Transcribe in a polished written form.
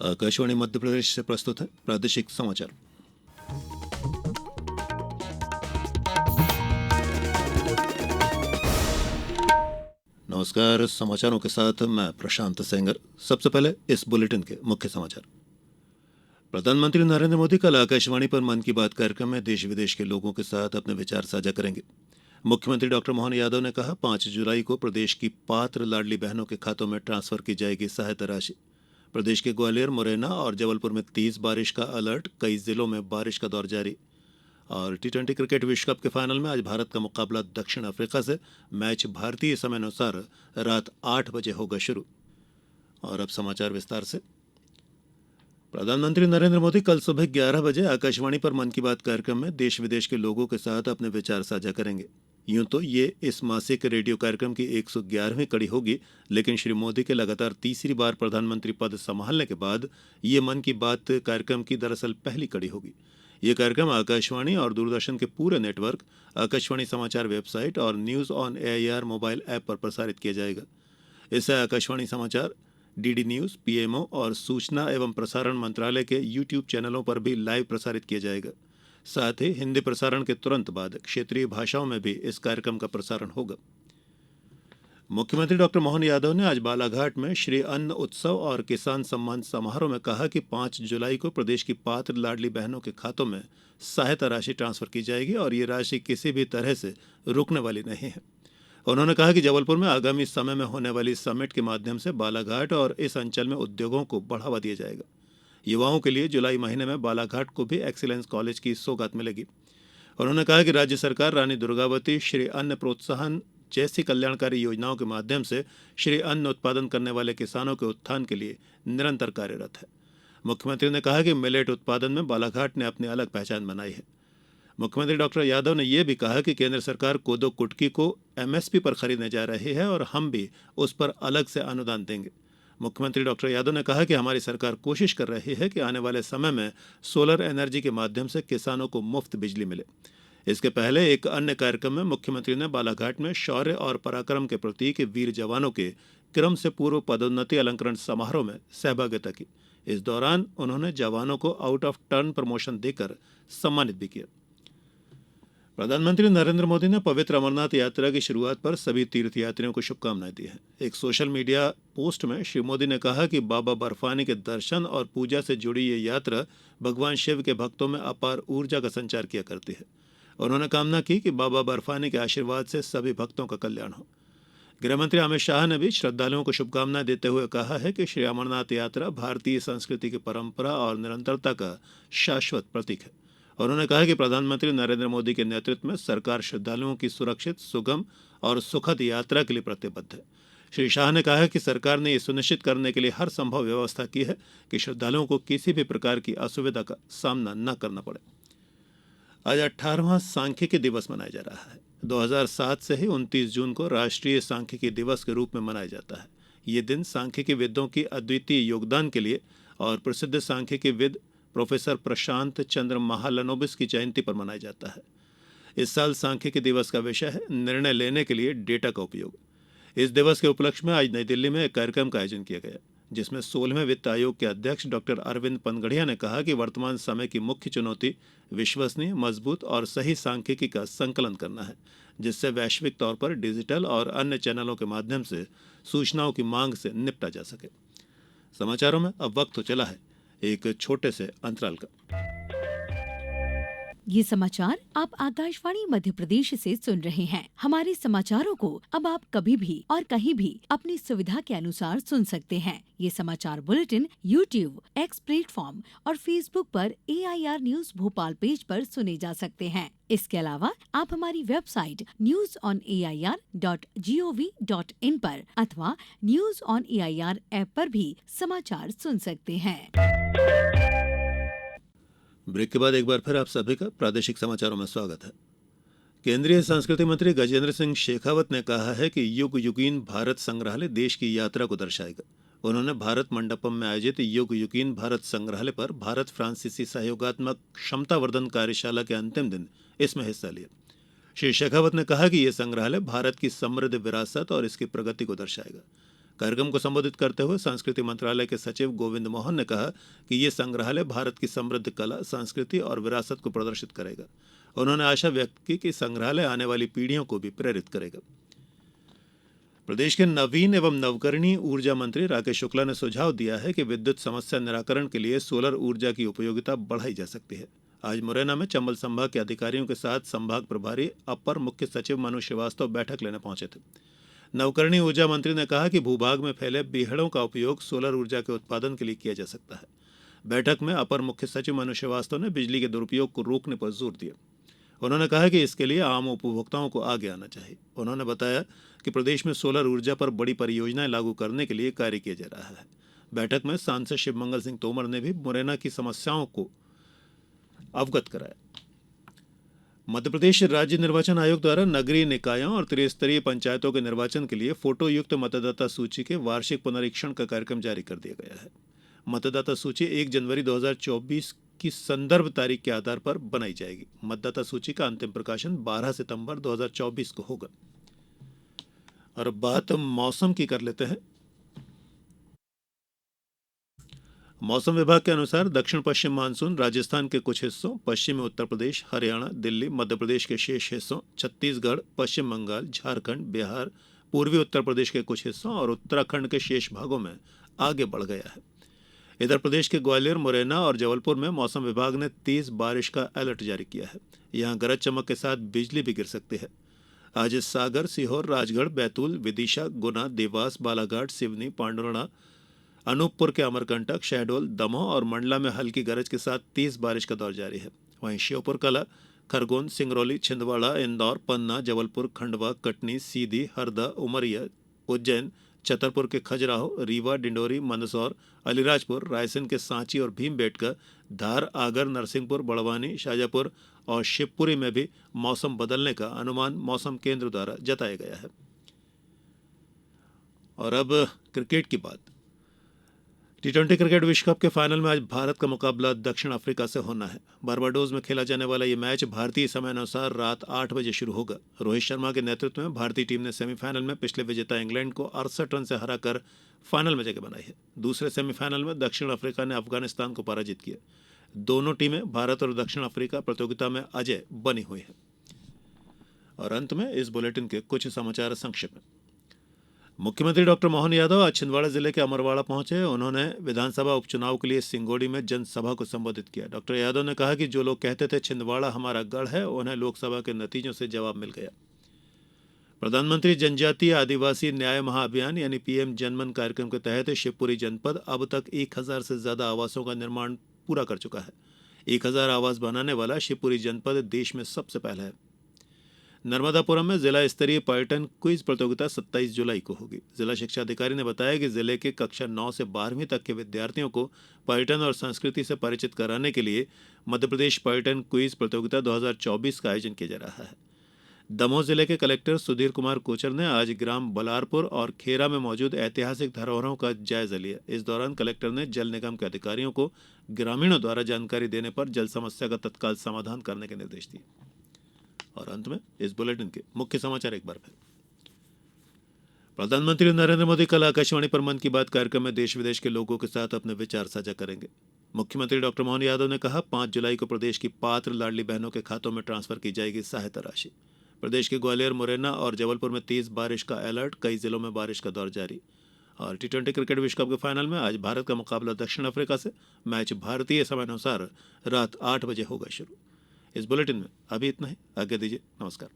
आकाशवाणी मध्य प्रदेश से प्रस्तुत है प्रादेशिक समाचार। नमस्कार, समाचारों के साथ मैं प्रशांत सेंगर। सबसे पहले इस बुलेटिन के मुख्य समाचार। प्रधानमंत्री नरेंद्र मोदी कल आकाशवाणी पर मन की बात कार्यक्रम में देश विदेश के लोगों के साथ अपने विचार साझा करेंगे। मुख्यमंत्री डॉक्टर मोहन यादव ने कहा 5 जुलाई को प्रदेश की पात्र लाडली बहनों के खातों में ट्रांसफर की जाएगी सहायता राशि। प्रदेश के ग्वालियर, मुरैना और जबलपुर में तेज बारिश का अलर्ट, कई जिलों में बारिश का दौर जारी। और टी20 क्रिकेट विश्व कप के फाइनल में आज भारत का मुकाबला दक्षिण अफ्रीका से। मैच भारतीय समय अनुसार रात 8 बजे होगा शुरू। और अब समाचार विस्तार से। प्रधानमंत्री नरेंद्र मोदी कल सुबह 11 बजे आकाशवाणी पर मन की बात कार्यक्रम में देश विदेश के लोगों के साथ अपने विचार साझा करेंगे। यूं तो ये इस मासिक रेडियो कार्यक्रम की 111वीं कड़ी होगी, लेकिन श्री मोदी के लगातार तीसरी बार प्रधानमंत्री पद संभालने के बाद ये मन की बात कार्यक्रम की दरअसल पहली कड़ी होगी। ये कार्यक्रम आकाशवाणी और दूरदर्शन के पूरे नेटवर्क, आकाशवाणी समाचार वेबसाइट और news on AIR mobile app पर प्रसारित किया जाएगा। इससे आकाशवाणी समाचार, डीडी न्यूज़, पीएमओ और सूचना एवं प्रसारण मंत्रालय के यूट्यूब चैनलों पर भी लाइव प्रसारित किया जाएगा। साथ ही हिंदी प्रसारण के तुरंत बाद क्षेत्रीय भाषाओं में भी इस कार्यक्रम का प्रसारण होगा। मुख्यमंत्री डॉक्टर मोहन यादव ने आज बालाघाट में श्री अन्न उत्सव और किसान सम्मान समारोह में कहा कि 5 जुलाई को प्रदेश की पात्र लाडली बहनों के खातों में सहायता राशि ट्रांसफर की जाएगी और ये राशि किसी भी तरह से रुकने वाली नहीं है। उन्होंने कहा कि जबलपुर में आगामी समय में होने वाली समिट के माध्यम से बालाघाट और इस अंचल में उद्योगों को बढ़ावा दिया जाएगा। युवाओं के लिए जुलाई महीने में बालाघाट को भी एक्सीलेंस कॉलेज की सौगात मिलेगी। उन्होंने कहा कि राज्य सरकार रानी दुर्गावती श्री अन्न प्रोत्साहन जैसी कल्याणकारी योजनाओं के माध्यम से श्री अन्न उत्पादन करने वाले किसानों के उत्थान के लिए निरंतर कार्यरत है। मुख्यमंत्री ने कहा कि मिलेट उत्पादन में बालाघाट ने अपनी अलग पहचान बनाई है। मुख्यमंत्री डॉक्टर यादव ने यह भी कहा कि केंद्र सरकार कोदो कुटकी को एमएसपी पर खरीदने जा रही है और हम भी उस पर अलग से अनुदान देंगे। मुख्यमंत्री डॉक्टर यादव ने कहा कि हमारी सरकार कोशिश कर रही है कि आने वाले समय में सोलर एनर्जी के माध्यम से किसानों को मुफ्त बिजली मिले। इसके पहले एक अन्य कार्यक्रम में मुख्यमंत्री ने बालाघाट में शौर्य और पराक्रम के प्रतीक वीर जवानों के क्रम से पूर्व पदोन्नति अलंकरण समारोह में सहभागिता की। इस दौरान उन्होंने जवानों को आउट ऑफ टर्न प्रमोशन देकर सम्मानित भी किया। प्रधानमंत्री नरेंद्र मोदी ने पवित्र अमरनाथ यात्रा की शुरुआत पर सभी तीर्थयात्रियों को शुभकामनाएं दी हैं। एक सोशल मीडिया पोस्ट में श्री मोदी ने कहा कि बाबा बर्फानी के दर्शन और पूजा से जुड़ी ये यात्रा भगवान शिव के भक्तों में अपार ऊर्जा का संचार किया करती है। उन्होंने कामना की कि बाबा बर्फानी के आशीर्वाद से सभी भक्तों का कल्याण हो। गृहमंत्री अमित शाह ने भी श्रद्धालुओं को शुभकामनाएं देते हुए कहा है कि श्री अमरनाथ यात्रा भारतीय संस्कृति की परंपरा और निरंतरता का शाश्वत प्रतीक है। उन्होंने कहा कि प्रधानमंत्री नरेंद्र मोदी के नेतृत्व में सरकार श्रद्धालुओं की सुरक्षित, सुगम और सुखद यात्रा के लिए प्रतिबद्ध है। श्री शाह ने कहा है कि सरकार ने यह सुनिश्चित करने के लिए हर संभव व्यवस्था की है कि श्रद्धालुओं को किसी भी प्रकार की असुविधा का सामना न करना पड़े। आज 18वां सांख्यिकी दिवस मनाया जा रहा है। 2007 से ही 29 जून को राष्ट्रीय सांख्यिकी दिवस के रूप में मनाया जाता है। ये दिन सांख्यिकी विदों की अद्वितीय योगदान के लिए और प्रसिद्ध सांख्यिकी विद प्रोफेसर प्रशांत चंद्र महालनोबिस की जयंती पर मनाया जाता है। इस साल सांख्यिकी दिवस का विषय है निर्णय लेने के लिए डेटा का उपयोग। इस दिवस के उपलक्ष्य में आज नई दिल्ली में एक कार्यक्रम का आयोजन किया गया, जिसमें 16वें वित्त आयोग के अध्यक्ष डॉक्टर अरविंद पनगढ़िया ने कहा कि वर्तमान समय की मुख्य चुनौती विश्वसनीय, मजबूत और सही सांख्यिकी का संकलन करना है, जिससे वैश्विक तौर पर डिजिटल और अन्य चैनलों के माध्यम से सूचनाओं की मांग से निपटा जा सके। समाचारों में अब वक्त तो चला है एक छोटे से अंतराल का। ये समाचार आप आकाशवाणी मध्य प्रदेश से सुन रहे हैं। हमारे समाचारों को अब आप कभी भी और कहीं भी अपनी सुविधा के अनुसार सुन सकते हैं। ये समाचार बुलेटिन YouTube, X प्लेटफॉर्म और Facebook पर AIR न्यूज भोपाल पेज पर सुने जा सकते हैं। इसके अलावा आप हमारी वेबसाइट newsonair.gov.in पर अथवा न्यूज ऑन AIR ऐप पर भी समाचार सुन सकते हैं। ब्रेक के बाद एक बार फिर आप सभी का प्रादेशिक समाचारों में स्वागत है। केंद्रीय संस्कृति मंत्री गजेंद्र सिंह शेखावत ने कहा है कि युग युगीन भारत संग्रहालय देश की यात्रा को दर्शाएगा। उन्होंने भारत मंडपम में आयोजित युग युगीन भारत संग्रहालय पर भारत फ्रांसीसी सहयोगात्मक क्षमतावर्धन कार्यशाला के अंतिम दिन इसमें हिस्सा लिया। श्री शेखावत ने कहा कि यह संग्रहालय भारत की समृद्ध विरासत और इसकी प्रगति को दर्शाएगा। कार्यक्रम को संबोधित करते हुए संस्कृति मंत्रालय के सचिव गोविंद मोहन ने कहा कि ये संग्रहालय भारत की समृद्ध कला, संस्कृति और विरासत को प्रदर्शित करेगा। उन्होंने आशा व्यक्त की कि संग्रहालय आने वाली पीढ़ियों को भी प्रेरित करेगा। प्रदेश के नवीन एवं नवकरणीय ऊर्जा मंत्री राकेश शुक्ला ने सुझाव दिया है कि विद्युत समस्या निराकरण के लिए सोलर ऊर्जा की उपयोगिता बढ़ाई जा सकती है। आज मुरैना में चंबल संभाग के अधिकारियों के साथ संभाग प्रभारी अपर मुख्य सचिव मनु श्रीवास्तव बैठक लेने पहुंचे थे। नवकरणीय ऊर्जा मंत्री ने कहा कि भूभाग में फैले बीहड़ों का उपयोग सोलर ऊर्जा के उत्पादन के लिए किया जा सकता है। बैठक में अपर मुख्य सचिव मनु श्रीवास्तव ने बिजली के दुरुपयोग को रोकने पर जोर दिया। उन्होंने कहा कि इसके लिए आम उपभोक्ताओं को आगे आना चाहिए। उन्होंने बताया कि प्रदेश में सोलर ऊर्जा पर बड़ी परियोजनाएं लागू करने के लिए कार्य किया जा रहा है। बैठक में सांसद शिवमंगल सिंह तोमर ने भी मुरैना की समस्याओं को अवगत कराया। मध्यप्रदेश राज्य निर्वाचन आयोग द्वारा नगरीय निकायों और त्रिस्तरीय पंचायतों के निर्वाचन के लिए फोटोयुक्त मतदाता सूची के वार्षिक पुनरीक्षण का कार्यक्रम जारी कर दिया गया है। मतदाता सूची 1 जनवरी 2024 की संदर्भ तारीख के आधार पर बनाई जाएगी। मतदाता सूची का अंतिम प्रकाशन 12 सितंबर 2024 को होगा। और अब बात मौसम की कर लेते हैं। मौसम विभाग के अनुसार दक्षिण पश्चिम मानसून राजस्थान के कुछ हिस्सों, पश्चिमी उत्तर प्रदेश, हरियाणा, दिल्ली, मध्य प्रदेश के शेष हिस्सों, छत्तीसगढ़, पश्चिम बंगाल, झारखंड, बिहार, पूर्वी उत्तर प्रदेश के कुछ हिस्सों और उत्तराखंड के शेष भागों में आगे बढ़ गया है। इधर प्रदेश के ग्वालियर, मुरैना और जबलपुर में मौसम विभाग ने तेज बारिश का अलर्ट जारी किया है। यहां गरज चमक के साथ बिजली भी गिर सकती है। आज सागर, सीहोर, राजगढ़, बैतूल, विदिशा, गुना, देवास, बालाघाट, सिवनी, पांडुरणा, अनूपपुर के अमरकंटक, शहडोल, दमोह और मंडला में हल्की गरज के साथ तेज बारिश का दौर जारी है। वहीं श्योपुर कला, खरगोन, सिंगरौली, छिंदवाड़ा, इंदौर, पन्ना, जबलपुर, खंडवा, कटनी, सीधी, हरदा, उमरिया, उज्जैन, छतरपुर के खजुराहो, रीवा, डिंडोरी, मंदसौर, अलीराजपुर, रायसेन के सांची और भीमबेटका, धार, आगर, नरसिंहपुर, बड़वानी, शाजापुर और शिवपुरी में भी मौसम बदलने का अनुमान मौसम केंद्र द्वारा जताया गया है। और अब क्रिकेट की बात। टी20 क्रिकेट विश्व कप के फाइनल में आज भारत का मुकाबला दक्षिण अफ्रीका से होना है। बारबाडोस में खेला जाने वाला यह मैच भारतीय समय अनुसार रात 8 बजे शुरू होगा। रोहित शर्मा के नेतृत्व में भारतीय टीम ने सेमीफाइनल में पिछले विजेता इंग्लैंड को 68 रन से हराकर फाइनल में जगह बनाई है। दूसरे सेमीफाइनल में दक्षिण अफ्रीका ने अफगानिस्तान को पराजित किया। दोनों टीमें, भारत और दक्षिण अफ्रीका, प्रतियोगिता में अजय बनी हुई है। और अंत में इस बुलेटिन के कुछ समाचार संक्षेप में। मुख्यमंत्री डॉक्टर मोहन यादव आज छिंदवाड़ा जिले के अमरवाड़ा पहुंचे। उन्होंने विधानसभा उपचुनाव के लिए सिंगोड़ी में जनसभा को संबोधित किया। डॉक्टर यादव ने कहा कि जो लोग कहते थे छिंदवाड़ा हमारा गढ़ है, उन्हें लोकसभा के नतीजों से जवाब मिल गया। प्रधानमंत्री जनजातीय आदिवासी न्याय महाअभियान यानी पीएम जनमन कार्यक्रम के तहत शिवपुरी जनपद अब तक 1000 से ज्यादा आवासों का निर्माण पूरा कर चुका है। 1000 आवास बनाने वाला शिवपुरी जनपद देश में सबसे पहला है। नर्मदापुरम में जिला स्तरीय पर्यटन क्विज प्रतियोगिता 27 जुलाई को होगी। जिला शिक्षा अधिकारी ने बताया कि जिले के कक्षा 9 से 12वीं तक के विद्यार्थियों को पर्यटन और संस्कृति से परिचित कराने के लिए मध्यप्रदेश पर्यटन क्विज प्रतियोगिता 2024 का आयोजन किया जा रहा है। दमोह जिले के कलेक्टर सुधीर कुमार कोचर ने आज ग्राम बलारपुर और खेरा में मौजूद ऐतिहासिक धरोहरों का जायजा लिया। इस दौरान कलेक्टर ने जल निगम के अधिकारियों को ग्रामीणों द्वारा जानकारी देने पर जल समस्या का तत्काल समाधान करने के निर्देश दिए। और अंत में इस बुलेटिन के मुख्य समाचार एक बार फिर। प्रधानमंत्री नरेंद्र मोदी कल आकाशवाणी पर मन की बात कार्यक्रम में देश विदेश के लोगों के साथ अपने विचार साझा करेंगे। मुख्यमंत्री डॉक्टर मोहन यादव ने कहा 5 जुलाई को प्रदेश की पात्र लाडली बहनों के खातों में ट्रांसफर की जाएगी सहायता राशि। प्रदेश के ग्वालियर, मुरैना और जबलपुर में तेज बारिश का अलर्ट, कई जिलों में बारिश का दौर जारी। और टी20 क्रिकेट विश्व कप के फाइनल में आज भारत का मुकाबला दक्षिण अफ्रीका से। मैच भारतीय समय अनुसार रात 8 बजे होगा शुरू। इस बुलेटिन में अभी इतना ही। आज्ञा दीजिए। नमस्कार।